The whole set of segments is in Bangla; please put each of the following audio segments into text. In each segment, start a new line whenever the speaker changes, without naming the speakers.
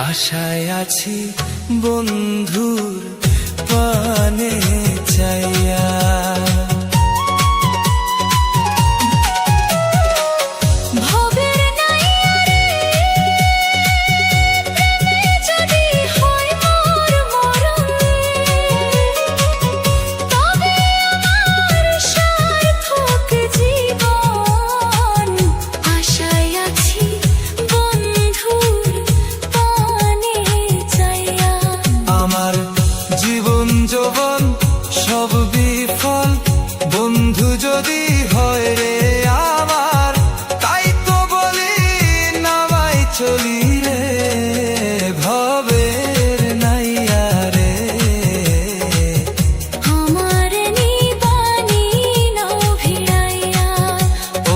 আশায় আছি বন্ধুর পানে চাইয়া। জীবন যৌবন সব বিফল বন্ধু যদি হয় রে আমার, তাই তো বলি নামাই চলি রে ভবের নাইয়া রে।
আমার নিবানি নাও ভিড়াইয়া,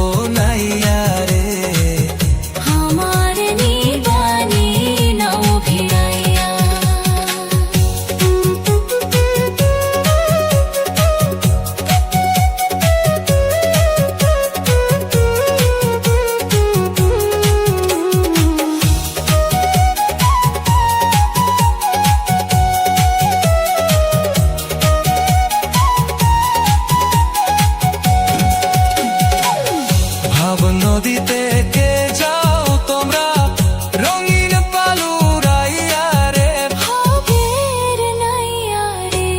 ও নাইয়া রে
আমার নিবানি নাও ভিড়াইয়া।
নদীতে কে যাও তোমরা রঙিন পালুরাইয়া রে
ভবের নাইয়া রে,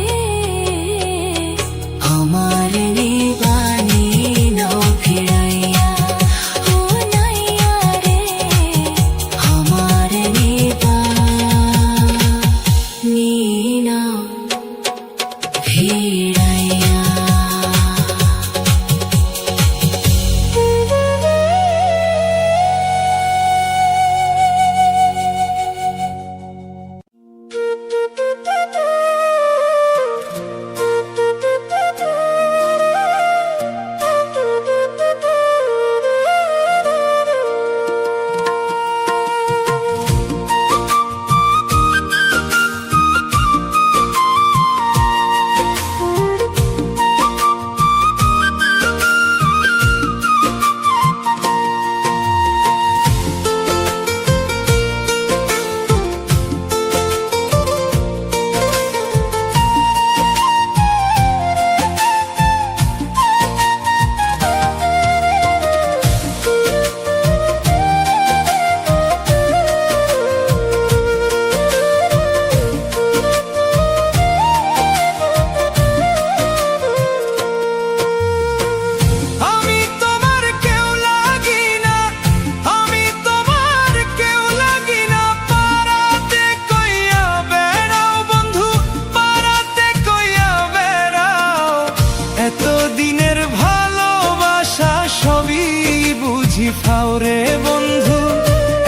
আমার নিবানি নাও ভিড়াইয়া, ও নাইয়া রে আমার নিবানি নাও ভিড়াইয়া।
এতদিনের ভালোবাসা সবই বুঝি পাও রে বন্ধু,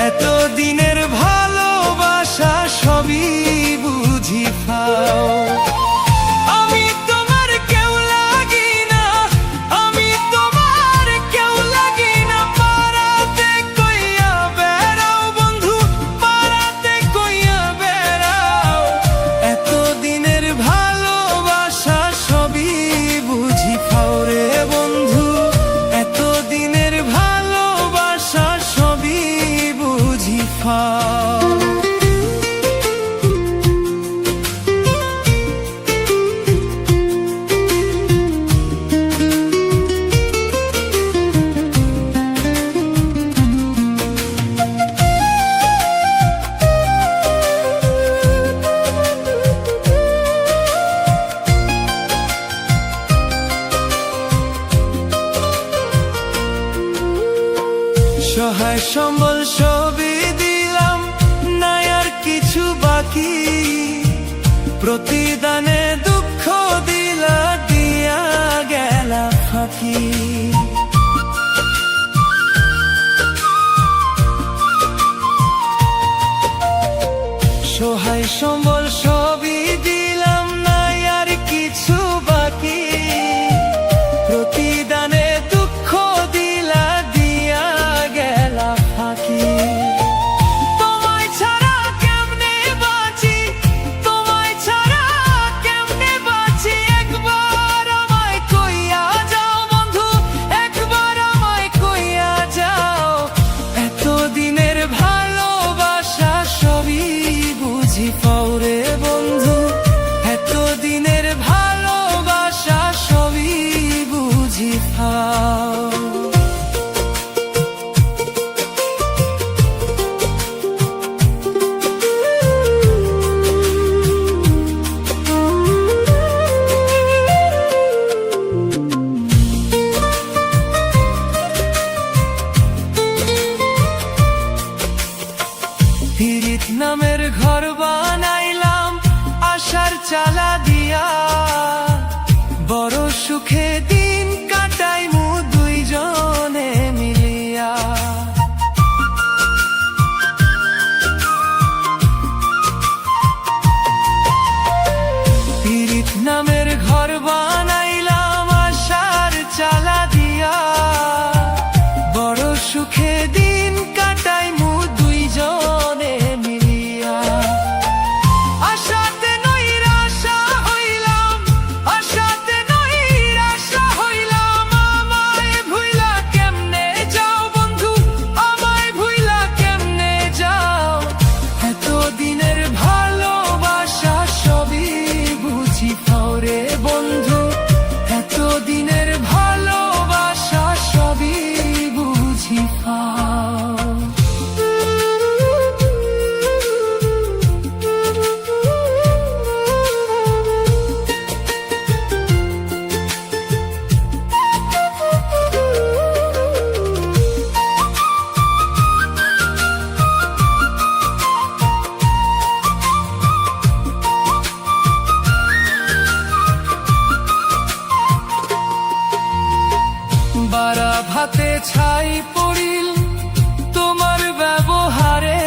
এতদিনের ভালোবাসা সবই বুঝি পাও। আমি তোমার কেউ লাগি না, আমি তোমার কেউ লাগি না, পাড়াতে কইয়া বেড়াও বন্ধু, পাড়াতে কইয়া বেড়াও। এতদিনের ভালোবাসা সবই বুঝি পাও রে বন্ধু, এতদিনের ভালোবাসা সবই বুঝি পাও। সহায় সম্বল সবই দিলাম, নাই আর কিছু বাকি, প্রতিদানে দুঃখ দিলা দিয়া গেলা ফাঁকি। সহায় সম্বল সবই দিলাম, নাই আর কিছু বাকি, প্রতিদানে দুঃখ দিলা দিয়া গেলা ফাঁকি। তোমায় ছাড়া কেমনে বাঁচি, তোমায় ছাড়া কেমনে বাঁচি, একবার আমায় কইয়া যাও বন্ধু, একবার আমায় কইয়া যাও। এতদিনের ভালোবাসা সবই পীড়িত নামের ঘর বানাইলাম আশার চালা দিয়া, বড় সুখে দিন কাটাইমু দুইজনে মিলিয়া। পীড়িত নামের ঘর বানাইলাম আশার চালা দিয়া, বড় সুখে দিন কাটাইমু দুইজনে মিলিয়া। আশাতে নৈরাশা হইলাম, আশাতে নৈরাশা হইলাম, আমায় ভুইলা কেমনে যাও বন্ধু, আমায় ভুইলা কেমনে যাও। এতদিনের ভালোবাসা সবই বুঝি পাও রে বন্ধু, এতদিনের ভালোবাসা সবই বুঝি পাও। বারা ভাতে ছাই পড়িল তোমার ব্যবহারে,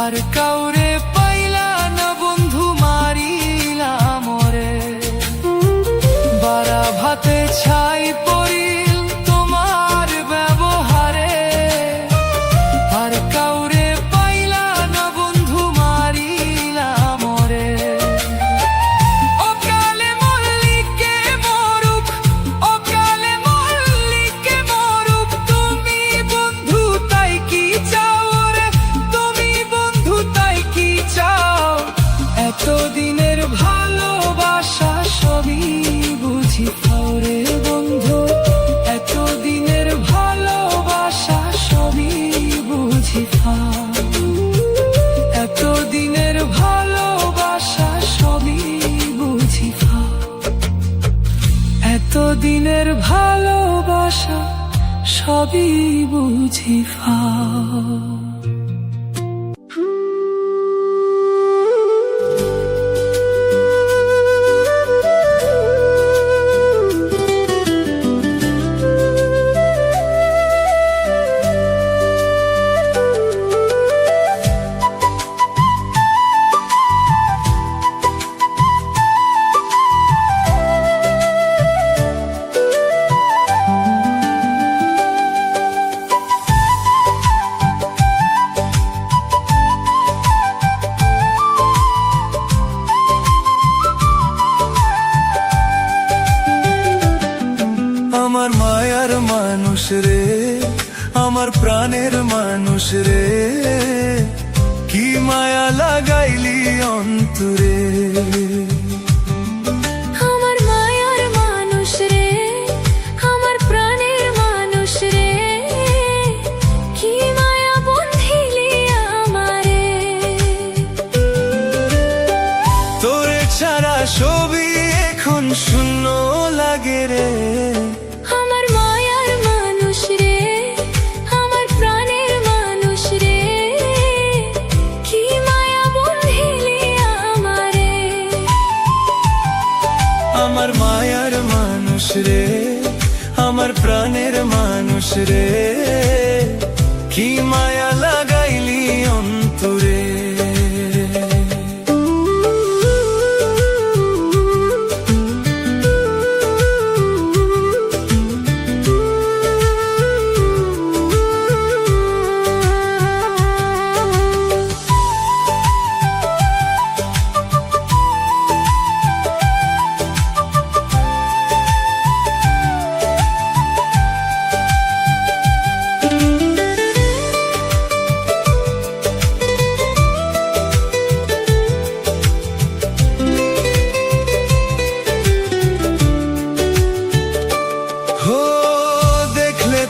আর কাউরে পাইলা না বন্ধু মারিলা মোরে। বারা ভাতে ছাই পড়িল তোমার ব্যবহারে, আর কাউরে পাইলা না বন্ধু মারিলা মোরে। অকালে মল্লিকে মরুক, অকালে মল্লিকে মরুক, তুমি বন্ধু তাই কি চাও রে, তুমি বন্ধু তাই কি চাও। এতদিনের ভালোবাসা সবই বুঝি পাও রে বন্ধু, এতদিনের ভালোবাসা সবই বুঝি পাও। এতদিনের ভালোবাসা সবই বুঝি পাও, এতদিনের ভালোবাসা সবই বুঝি পাও। আমার মায়ার মানুষ রে, আমার প্রাণের মানুষ রে, কি মায়া লাগাইলি অন্তরে।
আমার মায়ার মানুষ রে, আমার প্রাণের মানুষ রে, কি মায়া বন্ধিলি আমারে।
তোরে ছাড়া সবই এখন শূন্য লাগে রে।
আমার মায়ার মানুষ রে, আমার প্রাণের মানুষ রে, কি মায়া বন্ধিলি আমারে।
আমার মায়ার মানুষ রে, আমার প্রাণের মানুষ রে, কি মায়া লাগাইলি অন্তরে।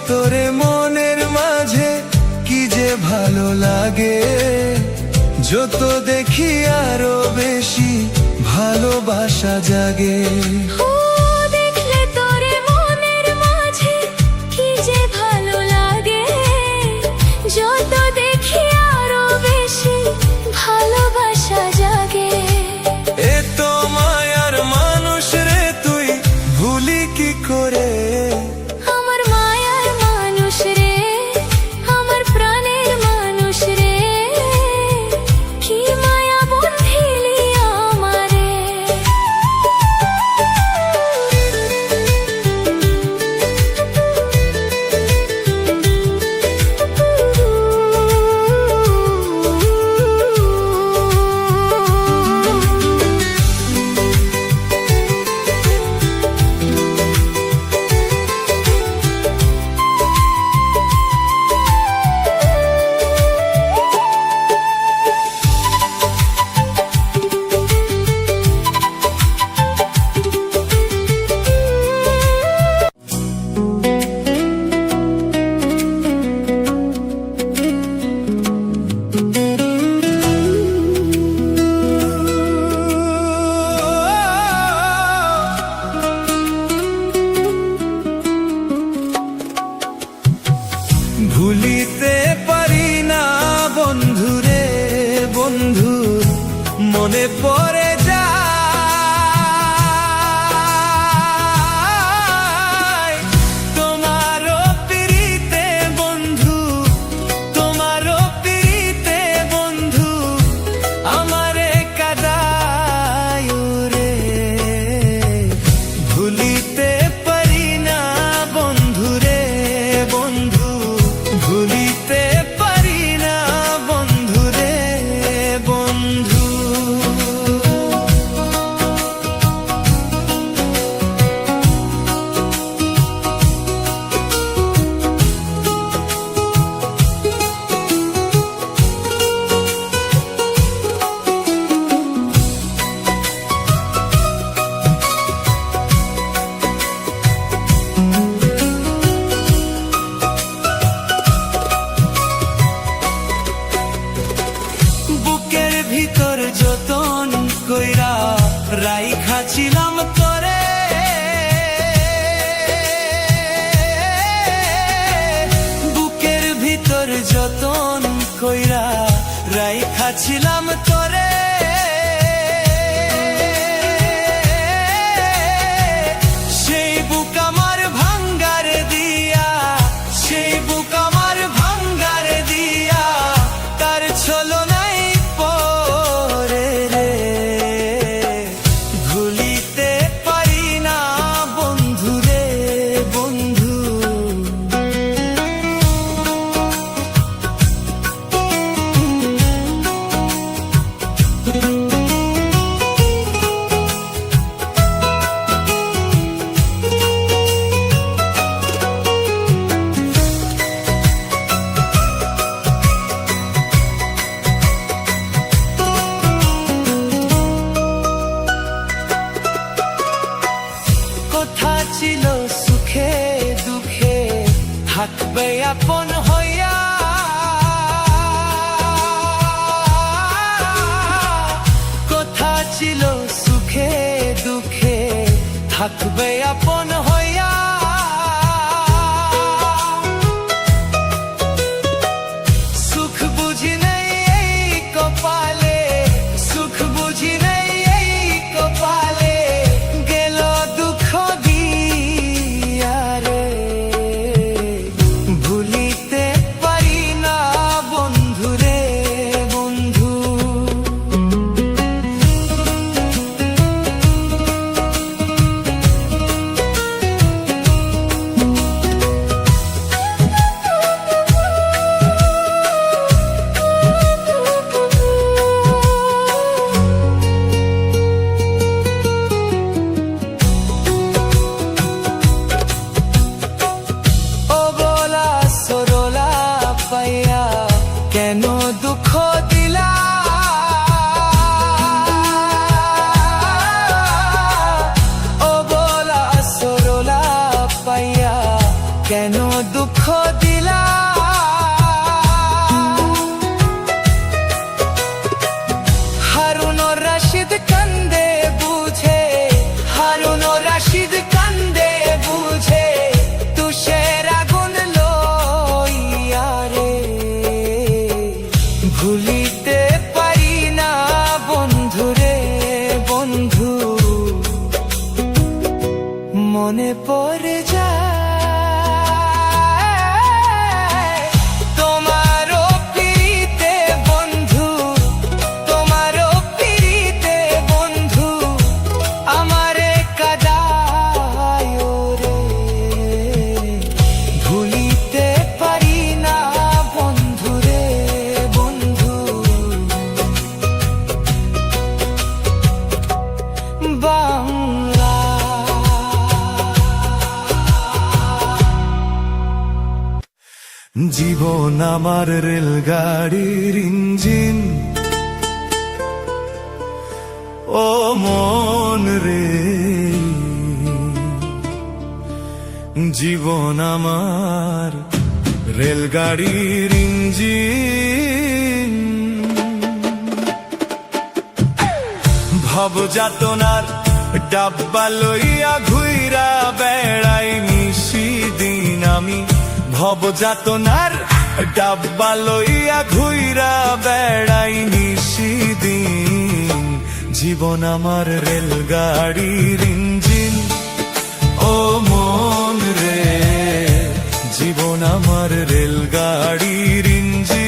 তোরে মনের মাঝে কি যে ভালো লাগে, যত দেখি আরো বেশি ভালোবাসা জাগে।
ও দেখলে তোরে মনের মাঝে কি যে ভালো লাগে, যত দেখি আরো
পড়ে যায় তোমারও পিরিতে বন্ধু, তোমারও পিরিতে বন্ধু আমারে কাদায় রে। ভুলিতে পারি না বন্ধু রে বন্ধু, ভুলিতে পারি না বন্ধু রে বন্ধু। বুকের ভিতর যতন কইরা রাইখা ছিলাম তোরে, বুকের ভিতর যতন কইরা রাইখা ছিলাম তোরে। সেই বুক আমার ভাঙ্গার দিয়া, সেই বুক আমার ভাঙ্গার দিয়া তার ছলনায় পড়ে রে। ভুলিতে পারি না বন্ধু রে বন্ধু। কথা ছিল সুখে দুঃখে থাকবে আপন হইয়া, কথা ছিল সুখে দুঃখে থাকবে আপন হইয়া। সুখ বুঝি নেই এই কপালে, সুখ বুঝি নেই এই কপালে গেল দুঃখ দিয়া রে। ভুলিতে পারি না বন্ধু রে বন্ধু। ও বলা সরলা পাইয়া কেন দুঃখ দিলা, ও বলা সরলা পাইয়া কেন দুঃখ দিলা। হারুন রশিদ কান্দে বুঝে, হারুন রশিদ কান্দে বুঝে তুষের আগুন লইয়া রে। ভুলিতে পারি না বন্ধু রে বন্ধু। মনে পড়ে যায় তোমারও পিরিতে বন্ধু, তোমারও পিরিতে বন্ধু আমারে কাদায় রে। ভুলিতে পারি না বন্ধু রে বন্ধু। বাংলা জীবন আমার রেলগাড়ির ইঞ্জিন, ও মন রে। জীবন আমার রেলগাড়ির ইঞ্জিন, ভব যাতনার ডাব্বা লইয়া ঘুইরা বেড়াই নিশিদিন আমি। ভব যাতনার ডাব্বা লইয়া ঘুইরা বেড়াই নিশিদিন। জীবন আমার রেলগাড়ির ইঞ্জিন, ও মন রে, জীবন আমার রেলগাড়ির ইঞ্জিন।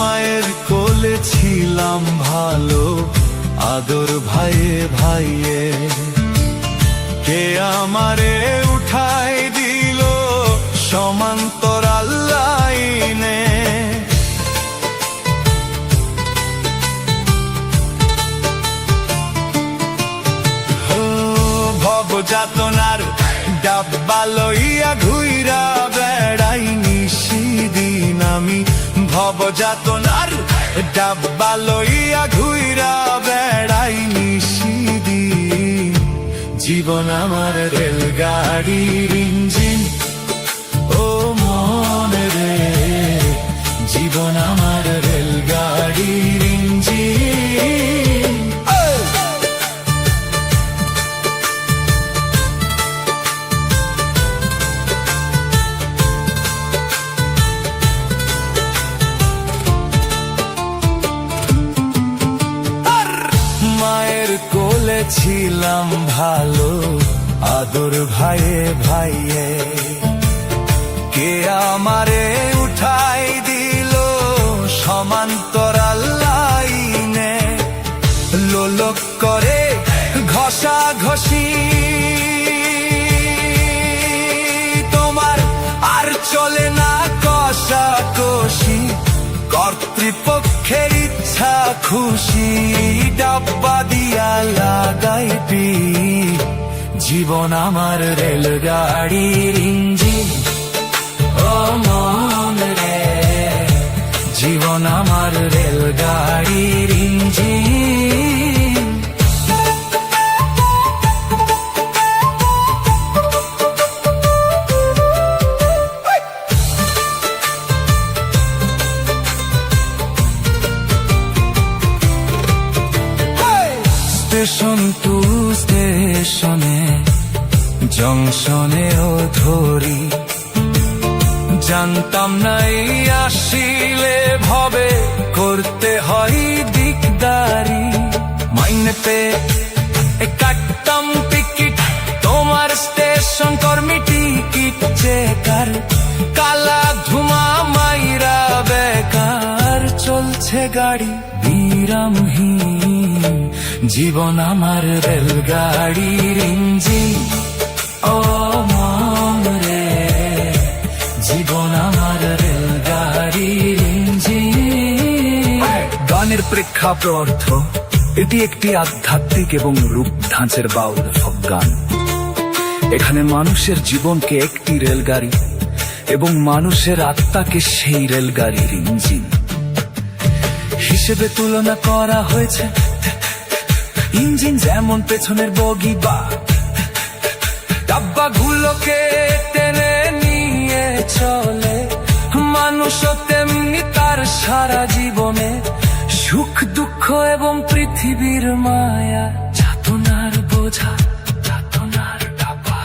মায়ের কোলে ছিলাম ভালো, আদর ভাইয়ে ভাইয়ে, কে আমারে উঠাই দিল সমান্তরাল লাইনে। ভব যাতনার ডাব্বা লইয়া ঘুইরা বেড়াই নিশিদিন আমি, ভব যাতনার ডাব্বা লইয়া ঘুইরা বেড়াই নিশিদিন। জীবন আমার রেলগাড়ির ইঞ্জিন, ও মন রে, জীবন আমার রেলগাড়ির ইঞ্জিন। মায়ের কোলে ছিলাম ভালো, আদর ভাইয়ে ভাইয়ে, কে আমারে উঠাই দিল সমান্তরাল লাইনে। লোলক করে ঘষা ঘষি তোমার আর চলে না কষাকষি, কর্তৃপক্ষের ইচ্ছা খুশি ডাব্বা দিয়া লাগাইবি। জীবন আমার রেলগাড়ির ইঞ্জিন, ও মন রে, জীবন আমার রেলগাড়ির ইঞ্জিন। স্টেশন টু স্টেশনে, জংশনেও ধরি, জানতাম নাই আসিলে ভবে করতে হয় দিকদারি। মাইনেতে কাটতাম টিকিট, তোমার স্টেশন কর্মী টিকিট চেকার, কালা ধুমা মাইরা বেকার চলছে গাড়ি বিরামহীন। জীবন আমার রেলগাড়ির ইঞ্জিন, ও মন রে, জীবন আমার রেলগাড়ির ইঞ্জিন।
গানের প্রেক্ষাপট অর্থ এটি একটি আধ্যাত্মিক এবং রূপ ধাঁচের বাউল ফোক গান। এখানে মানুষের জীবনকে একটি রেলগাড়ি এবং মানুষের আত্মাকে সেই রেলগাড়ির ইঞ্জিন হিসেবে তুলনা করা হয়েছে। ইঞ্জিন যেমন পেছনের বগি বা ডাব্বাগুলোকে টেনে নিয়ে চলে, মানুষও তেমনি তার সারা জীবনে সুখ দুঃখ এবং পৃথিবীর মায়া, যাতনার বোঝা, যাতনার ডাব্বা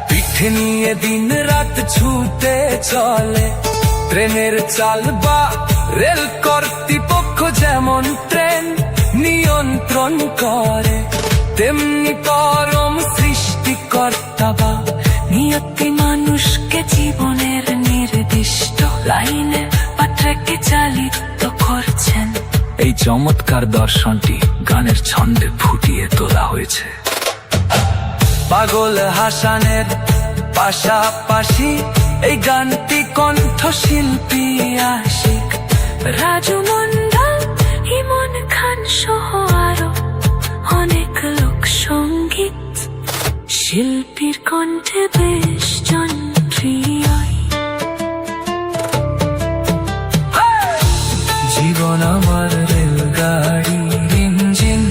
পিঠে নিয়ে দিন রাত ছুটে চলে। ট্রেনের চাল বা রেল কর্তৃপক্ষ যেমন ট্রেন নিয়ন্ত্রণ করে, তেমনি পরম সৃষ্টিকর্তা বা নিয়তি মানুষকে জীবনের নির্দিষ্ট লাইনে বা ট্র্যাকে চালিত করছেন। এই চমৎকার দর্শনটি গানের ছন্দে ফুটিয়ে তোলা হয়েছে। পাগল হাসানের পাশাপাশি এই গানটি কণ্ঠশিল্পী আশিক রাজু মন্ডল, ইমন খান সহ আরো অনেক লোক সঙ্গীত শিল্পীর কণ্ঠে বেশ জনপ্রিয়। জীবন আমার রেলগাড়ির ইঞ্জিন।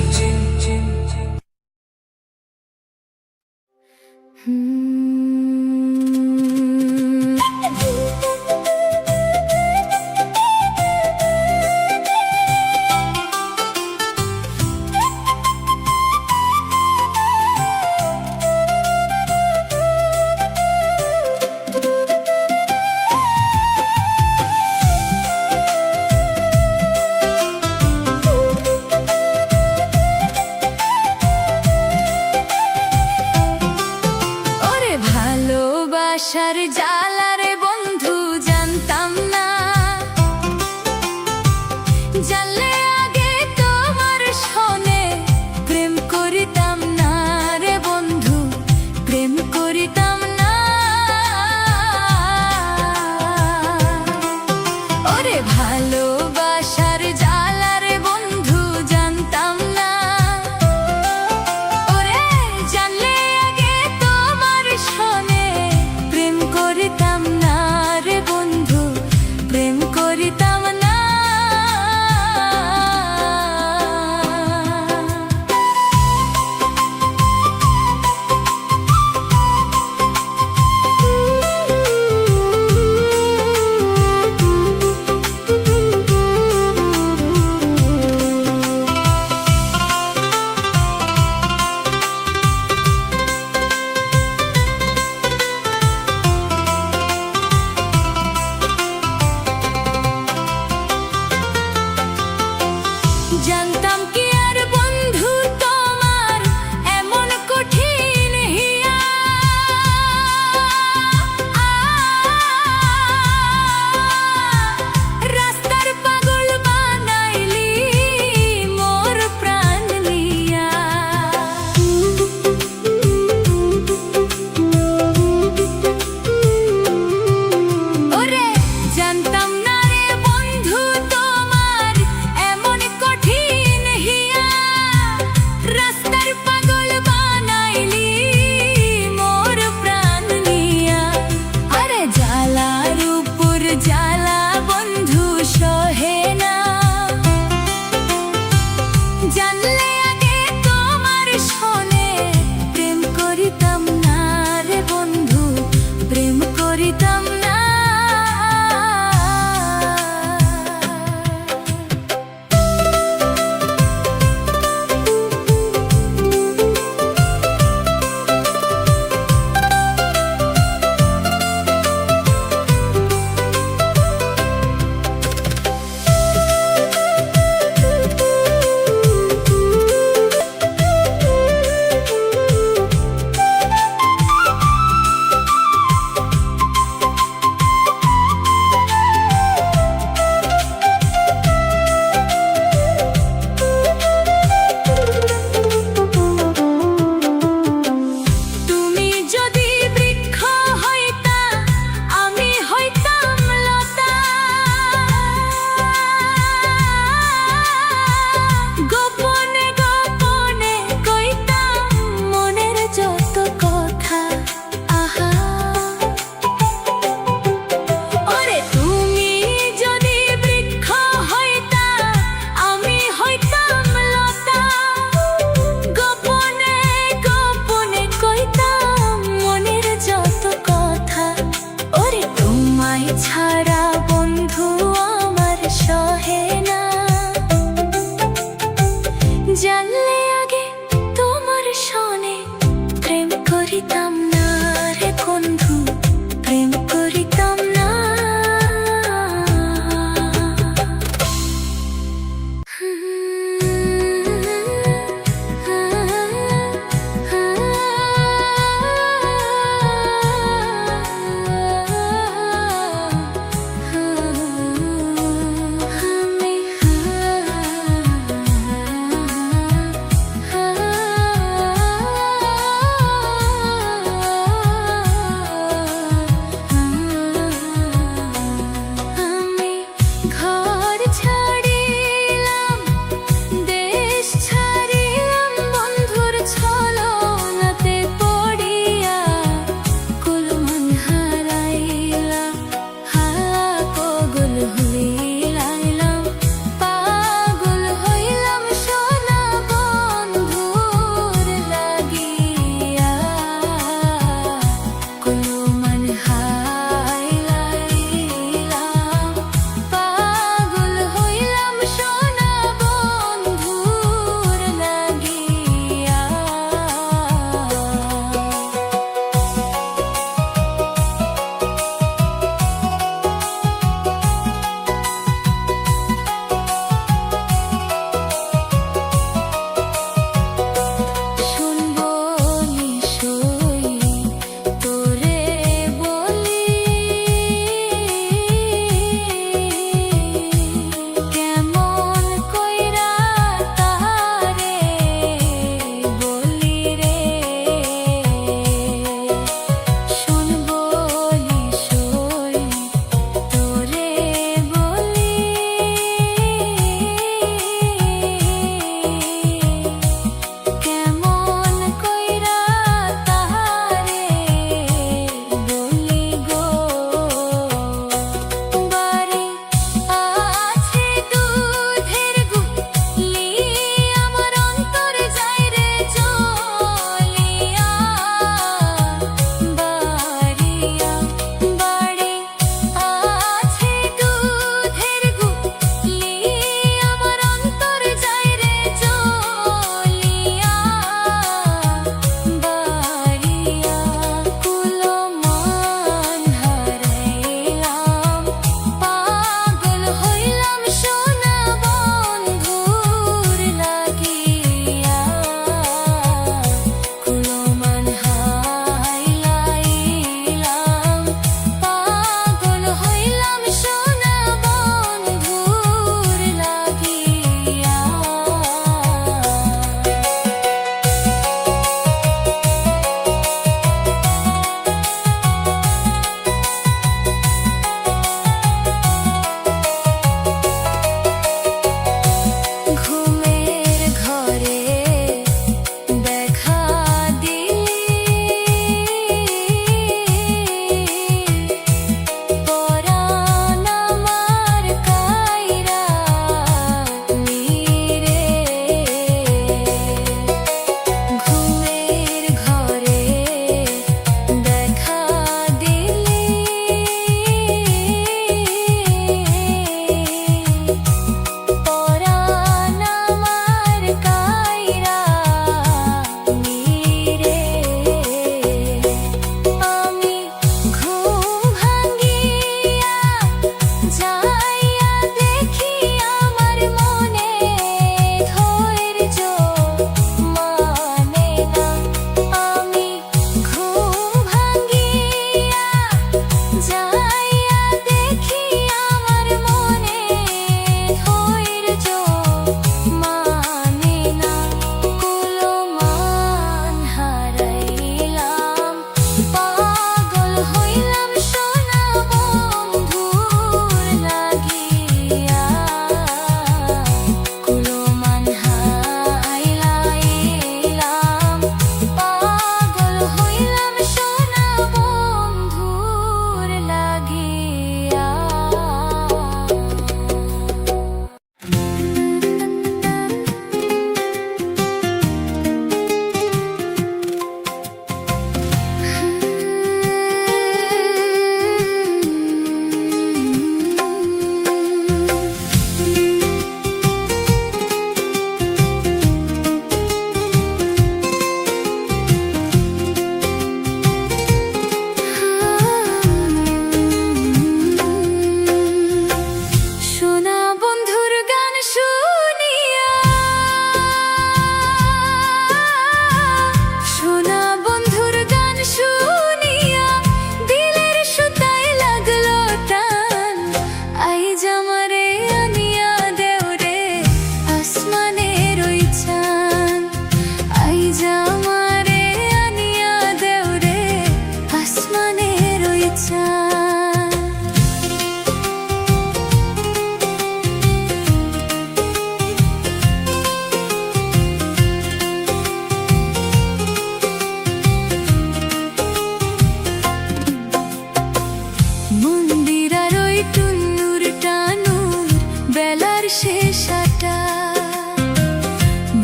বেলার শেষ আটা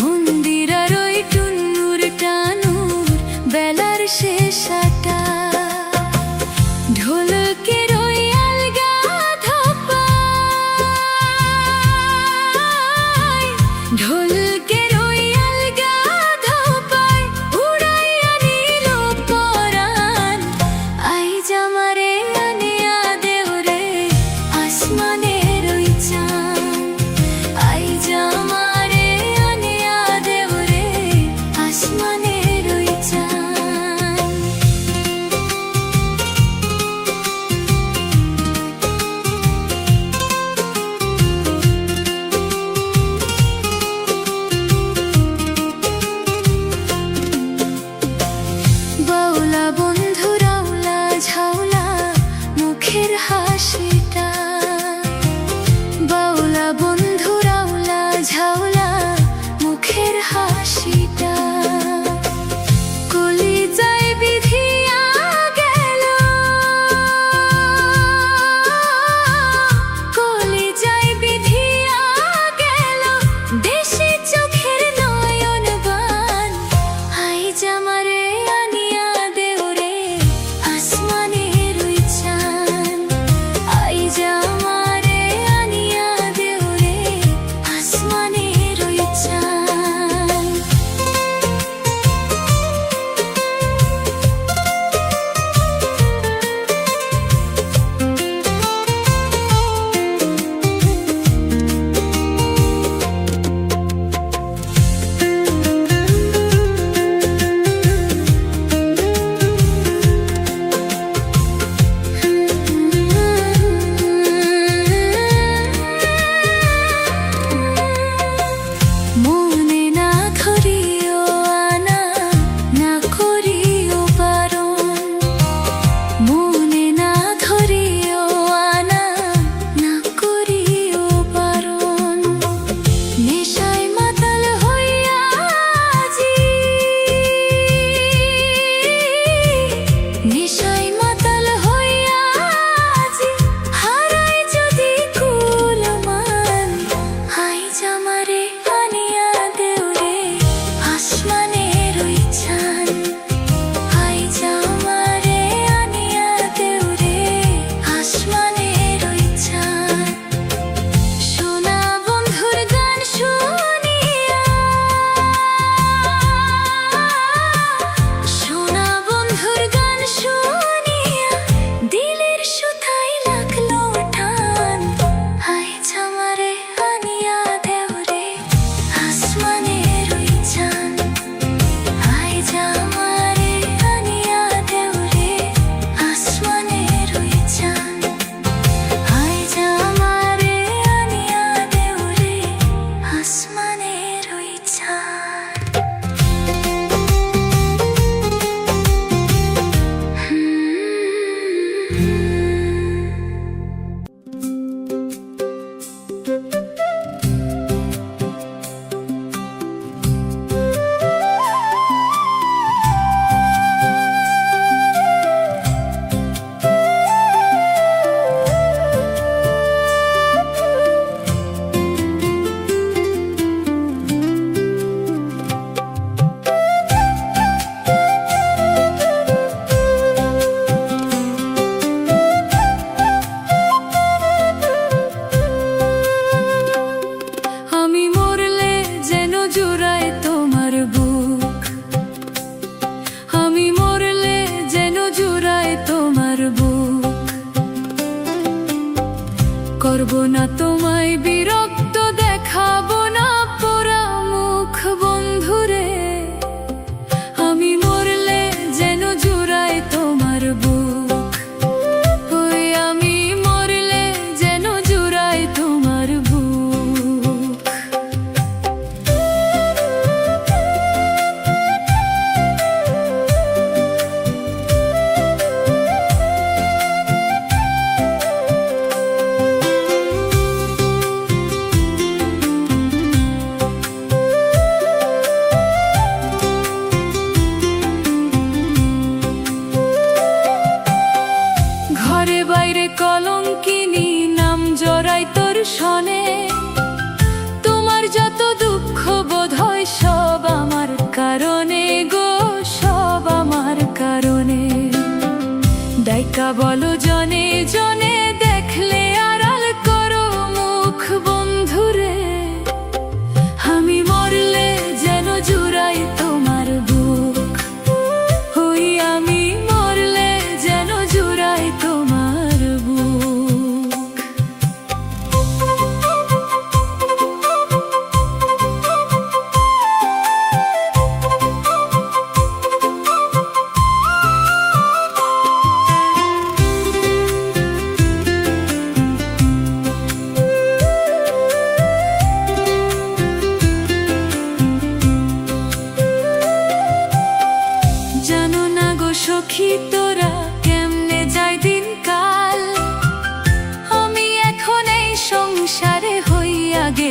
মন্দির আর ওই টুন্নুর টানুর বেলার শেষ আটা ঢোলকের ওই আলগা ধপায় ঢোলকের ওই আলগা ধপায় উড়াইয়া নিল পরাণ আই জামারে আনিয়া দেওরে আসমানের ওই চাঁদ আই জামারে আনিয়া দেওরে আসমানের ওই চাঁদ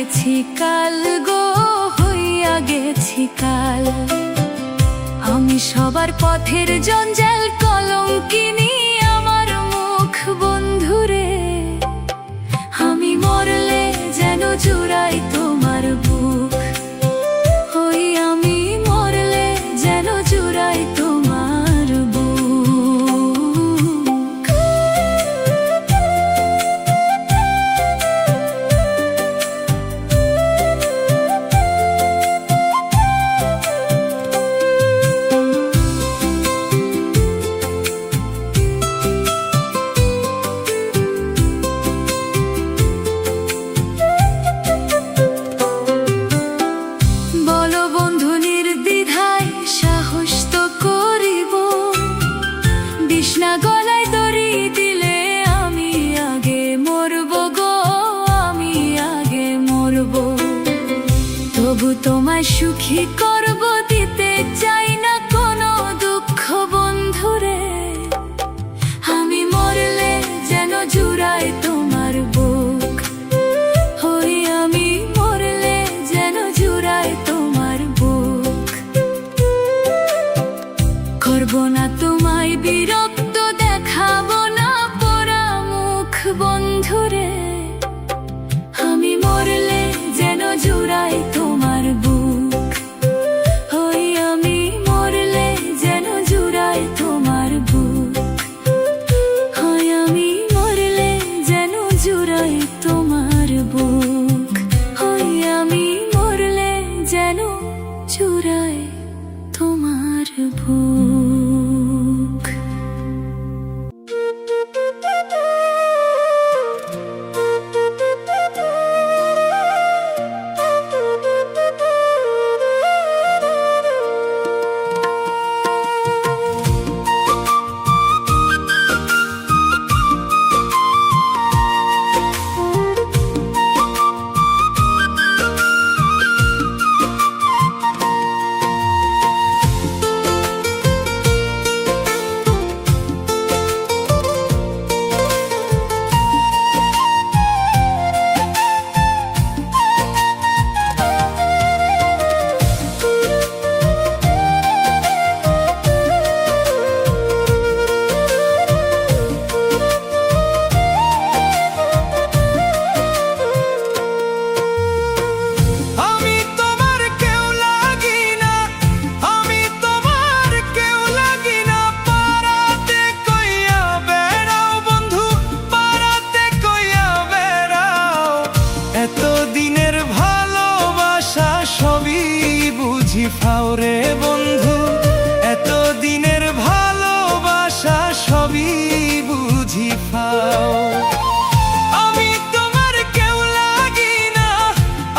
গেছি কাল গো, হইয়া গেছি কাল। আমি সবার পথের জঞ্জাল কলঙ্কিনী আমার মুখ বন্ধুরে। আমি মরলে যেন জুড়াই তোমার বুক, হই আমি মরলে যেন জুড়াই তোমার বুক। বলো বন্ধু নির্দ্বিধায় সাহস তো করিব, বিষ্ণা গলায় দড়ি দিলে আমি আগে মরব গো, আমি আগে মরব। তবু তোমায় সুখী করব, দিতে চাই না কোনো দুঃখ বন্ধুরে। আমি মরলে যেন জুড়াই তোমার বুক, হই আমি মরলে যেন জুড়াই তোমার বুক। করব না তোমায় বিরক্ত, দেখাবো না পোড়া মুখ বন্ধুরে। আমি মরলে যেন জুড়াই তোমার বুক, হই আমি মরলে যেন জুড়াই তোমার বুক, হয় আমি মরলে যেন জুড়াই তোমার বুক, হয় আমি মরলে যেন জুড়াই তোমার বুক।
আমি তোমার কেউ লাগি না, আমি তোমার কেউ লাগি না। পাড়াতে কইয়া বেড়াও বন্ধু, পাড়াতে কইয়া বেড়াও। এতদিনের ভালোবাসা সবই বুঝি পাও রে বন্ধু, এতদিনের ভালোবাসা সবই বুঝি পাও। আমি তোমার কেউ লাগি না,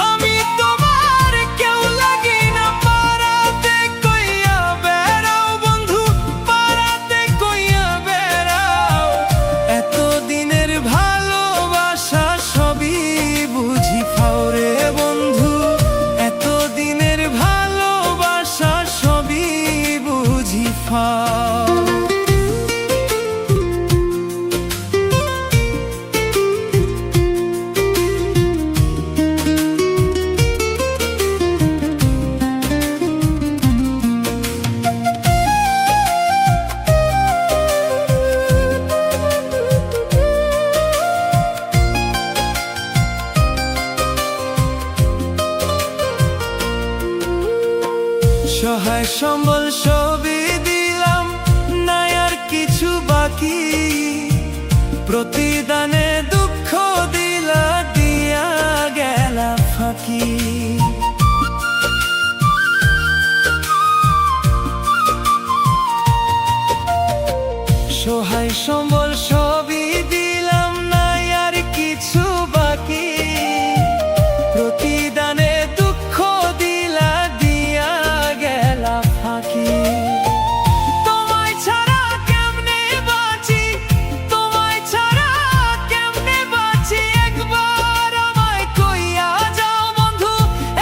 আমি তোমার কেউ লাগি না। পাড়াতে কইয়া বেড়াও বন্ধু, পাড়াতে কইয়া বেড়াও। এতদিনের ভালোবাসা সবই বুঝি পাও রে বন্ধু, এতদিনের ভালোবাসা সবই বুঝি পাও। সহায় সম্বল সবই দিলাম, নাই আর কিছু বাকি। প্রতিদানে দুঃখ দিলা, দিয়া গেলা ফাঁকি। সহায় সম্বল সবই দিলাম, নাই আর কিছু বাকি। প্রতিদানে দুঃখ দিলা, দিয়া গেলা ফাঁকি। তোমায় ছাড়া কেমনে বাঁচি, তোমায় ছাড়া কেমনে বাঁচি। একবার আমায় কইয়া যাও বন্ধু,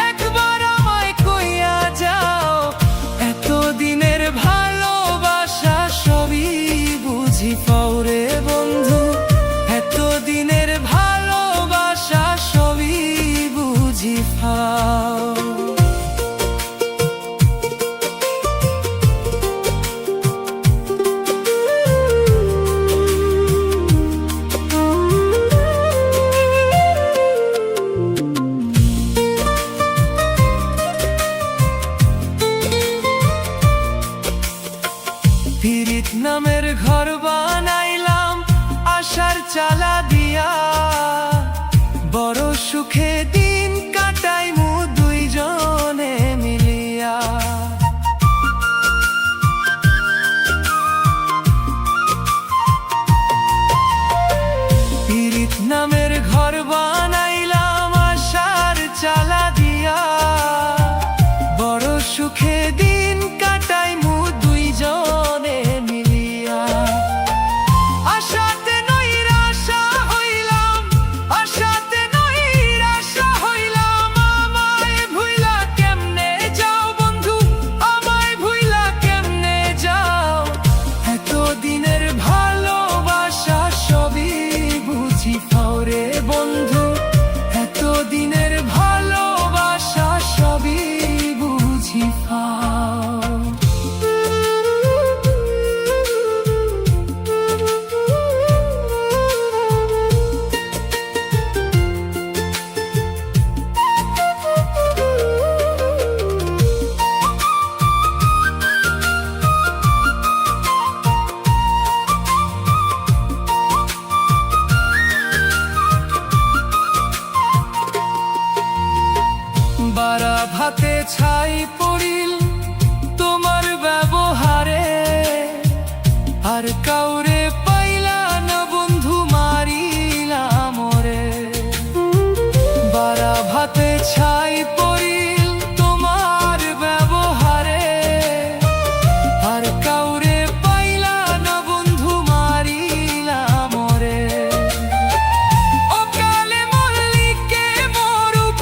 একবার আমায় কইয়া যাও। এতদিনের ভালোবাসা সবই বুঝি পাও রে বুঝি ফাও। পীড়িত নামের ঘর বানাইলাম আশার চালা দিয়া, বড় সুখে দিন কাটাইমু দুইজনে মিলিয়া। পীড়িত নামের ঘর বানাইলাম আশার চালা দিয়া, বড় সুখে দিন কাটাইমু দুইজনে মিলিয়া। আশাতে নৈরাশা হইলাম, আশাতে নৈরাশা হইলাম, আমায় ভুইলা কেমনে যাও বন্ধু, আমায় ভুইলা কেমনে যাও। এতদিনের ভালোবাসা সবই বুঝি ফাও রে বন্ধু, এতদিনের ভালোবাসা সবই বুঝি ফাও। বারা ভাতে ছাই পড়িল তোমার ব্যবহারে, আর কাউরে পাইলা না বন্ধু মারিলা মোরে। বারা ভাতে ছাই পড়িল তোমার ব্যবহারে, আর কাউরে পাইলা না বন্ধু মারিলা মোরে। অকালে মল্লিকে মরুক,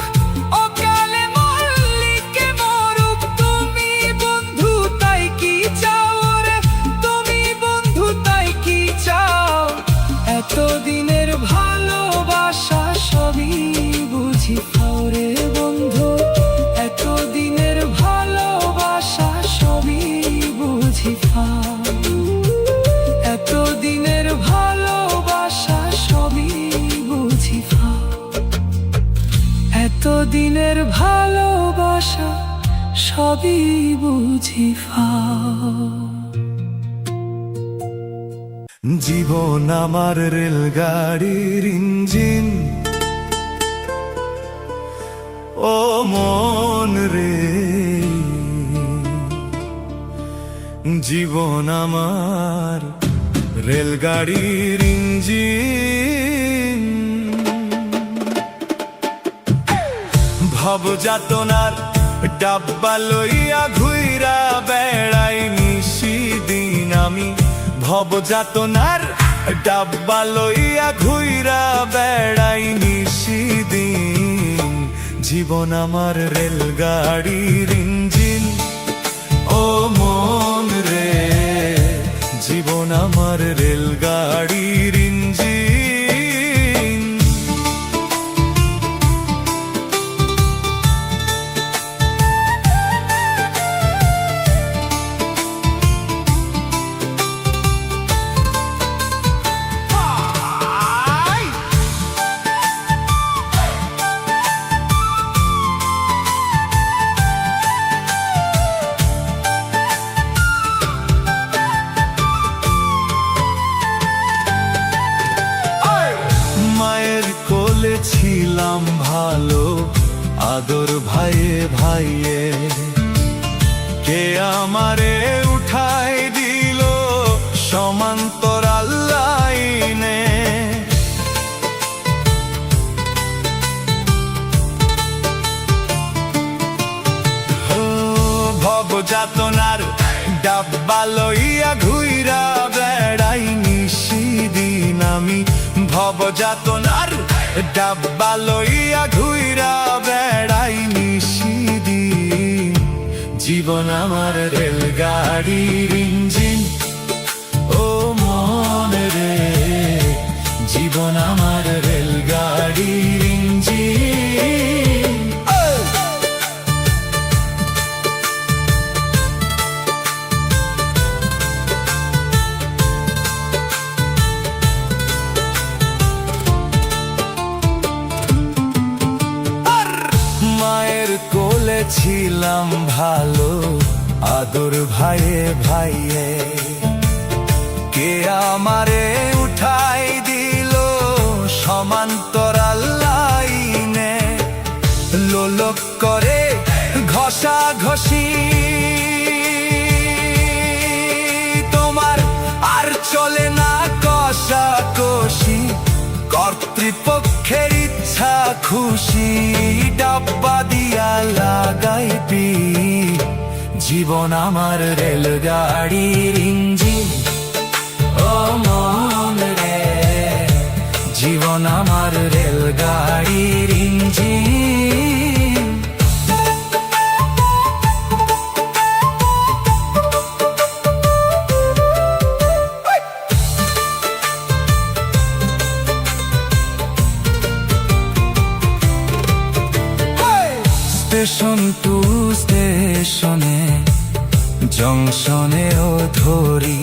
অকালে মল্লিকে মরুক, তুমি বন্ধু তাই কি চাও রে, তুমি বন্ধু তাই কি চাও। এতদিনের ভালোবাসা সবই বুঝি ফাও রে বন্ধু, এতদিনের ভালোবাসা সবই বুঝি ফাও। এতদিনের ভালোবাসা সবই বুঝি ফাও, এতদিনের ভালোবাসা সবই বুঝি ফাও।
জীবন আমার রেলগাড়ির ইঞ্জিন, ও মন রে। জীবন আমার রেলগাড়ির ইঞ্জিন, ভব যাতনার ডাব্বা লইয়া ঘুইরা বেড়াই নিশিদিন আমি। ভব যাতনার ডাব্বা লইয়া ঘুইরা বেড়াই নিশিদিন। জীবন আমার রেলগাড়ির ইঞ্জিন, ও মন রে। জীবন আমার রেলগাড়ির ইঞ্জিন। ছিলাম ভালো আদর ভাইয়ে ভাইয়ে, কে আমারে উঠাই দিল সমান্তরাল লাইনে। ভব যাতনার ডাব্বা লইয়া ঘুইরা বেড়াই নিশিদিন আমি। ভব যাতনার ডাব্বা লইয়া ঘুইরা বেড়াই নিশিদিন। জীবন আমার রেলগাড়ির ইঞ্জিন, ও মন রে। জীবন আমার রেলগাড়ির ইঞ্জিন। মায়ের কোলে ছিলাম ভালো, আদর ভাইয়ে ভাইয়ে। কে আমারে উঠাই দিল সমান্তরাল লাইনে, লোলক করে ঘষা ঘষি তোমার আর চলে না কষাকষি। কর্তৃপক্ষের ইচ্ছা খুশি ডাব্বা দিয়া লাগাই পি। জীবন আমার রেলগাড়ির ইঞ্জিন, ও মন রে। জীবন আমার রেলগাড়ির ইঞ্জিন। স্টেশন টু স্টেশনে, জংশনেও ধরি।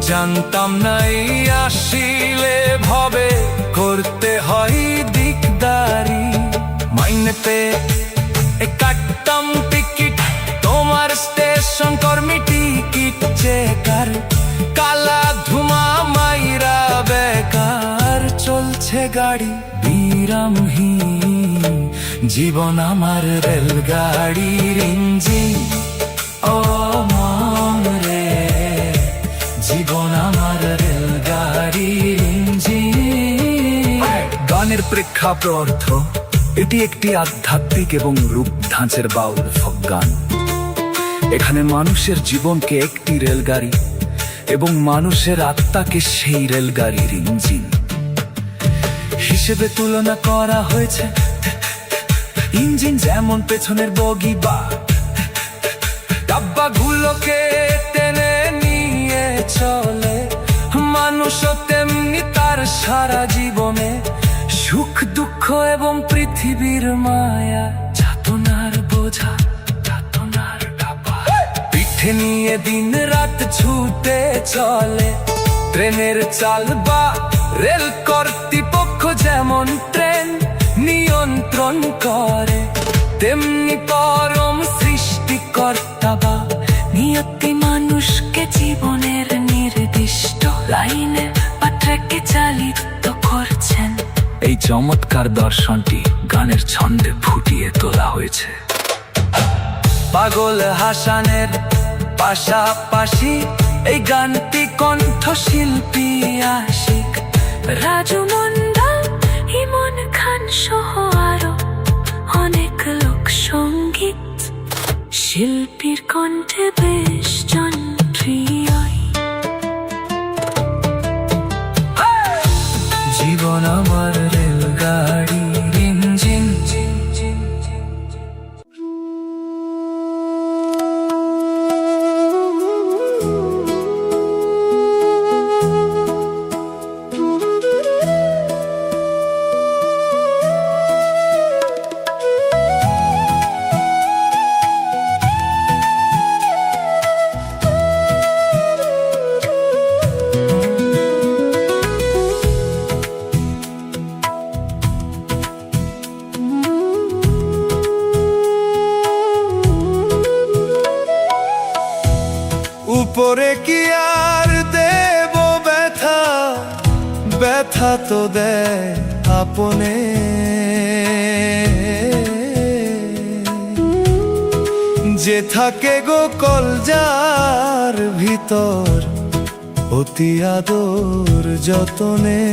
জানতাম নাই আসিলে ভবে করতে হয় দিকদারি। মাইনেতে কাটতাম টিকিট, তোমার স্টেশন কর্মী টিকিট চেকার। কালা ধুমা মাইরা বেকার চলছে গাড়ি বিরামহীন। জীবন আমার রেলগাড়ির ইঞ্জিন, ও মন রে। জীবন আমার রেলগাড়ির ইঞ্জিন। গানের প্রেক্ষাপট, এটি একটি আধ্যাত্মিক এবং রূপ ধাঁচের বাউল ফোক গান। এখানে মানুষের জীবনকে একটি রেলগাড়ি এবং মানুষের আত্মাকে সেই রেলগাড়ির ইঞ্জিন হিসেবে তুলনা করা হয়েছে। ইঞ্জিন যেমন পেছনের বগি বা ডাব্বাগুলোকে টেনে নিয়ে চলে, মানুষও তেমনি তার সারা জীবনে সুখ দুঃখ এবং পৃথিবীর মায়া। যাতনার বোঝা, যাতনার ডাব্বা পিঠে নিয়ে দিন রাত ছুটে চলে। ট্রেনের চাল বা রেল কর্তৃপক্ষ যেমন ট্রেন নিয়ন্ত্রণ করে, তেমনি পরম সৃষ্টিকর্তা বা নিয়তি মানুষকে জীবনের নির্দিষ্ট লাইনে বা ট্র্যাকে চালিত করছেন। এই চমৎকার দর্শনটি গানের ছন্দে ফুটিয়ে তোলা হয়েছে। পাগল হাসানের পাশাপাশি এই গানটি কণ্ঠশিল্পী আশিক,
রাজু মন্ডা, ইমন খান সহ আরো অনেক লোক সঙ্গীত শিল্পীর কণ্ঠে বেশ জনপ্রিয়।
জীবন আমার রেলগাড়ির ইঞ্জিন। উপরে কি আর দেব ব্যথা, ব্যথা তো দেয় আপনে। যে থাকে গো কলজার ভিতর অতি আদর যতনে।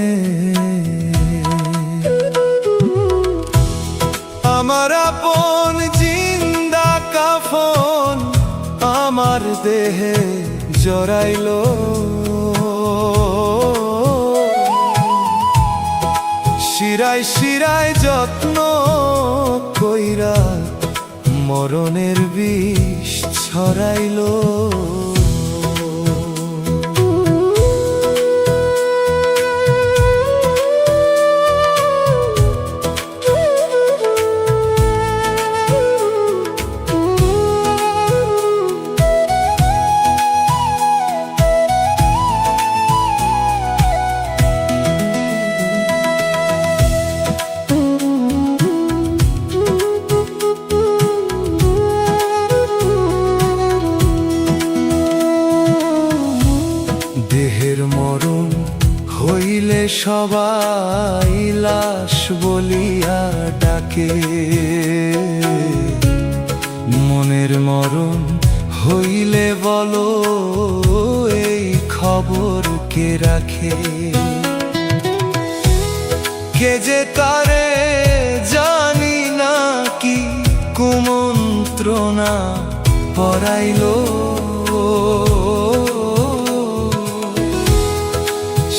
আমার আপন জিন্দা কাফন আমার দেহে জড়াইলো, শিরায় শিরায় যত্ন কইরা মরণের বিষ ছড়াইলো। সবাই লাশ বলিয়া ডাকে, মনের মরণ হইলে বলো এই খবর কে রাখে? কে যে তারে জানি না কি কুমন্ত্রণা পরাইলো,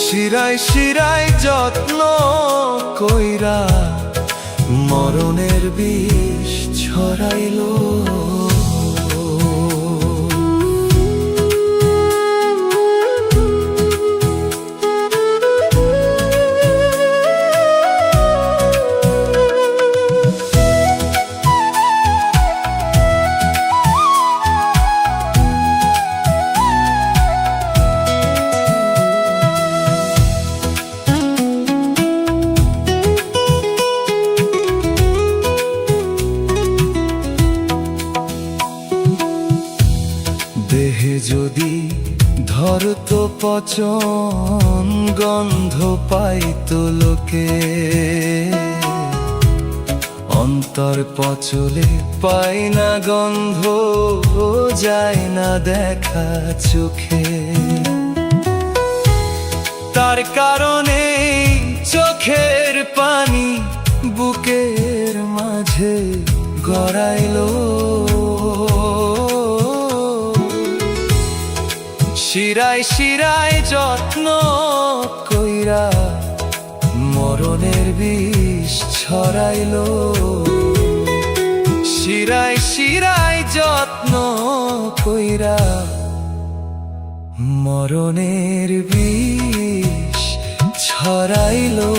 শিরায় শিরায় যত্ন কইরা মরণের বিষ ছড়াইলো। দেহে যদি ধরতো পচন গন্ধ পাইতো লোকে, অন্তর পচলে পাই না গন্ধ, যায় না দেখা চোখে। তার কারণে চোখের পানি বুকের মাঝে গড়াইলো, শিরায় শিরায় যত্ন কইরা মরণের বিষ ছড়াইলো, শিরায় শিরায় যত্ন কইরা মরণের বিষ ছড়াইলো।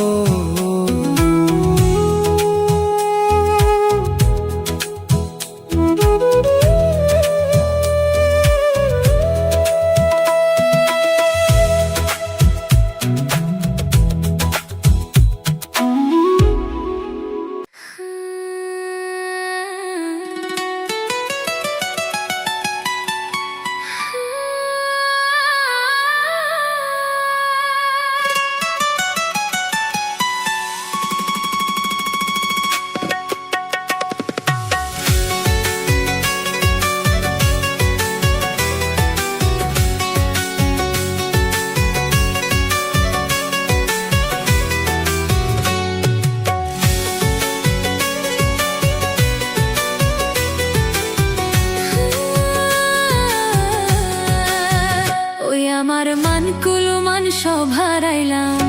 আমার মান কুলমান সব হারাইলাম,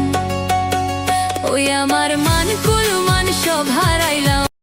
ওই আমার মান কুলমান সব হারাইলাম।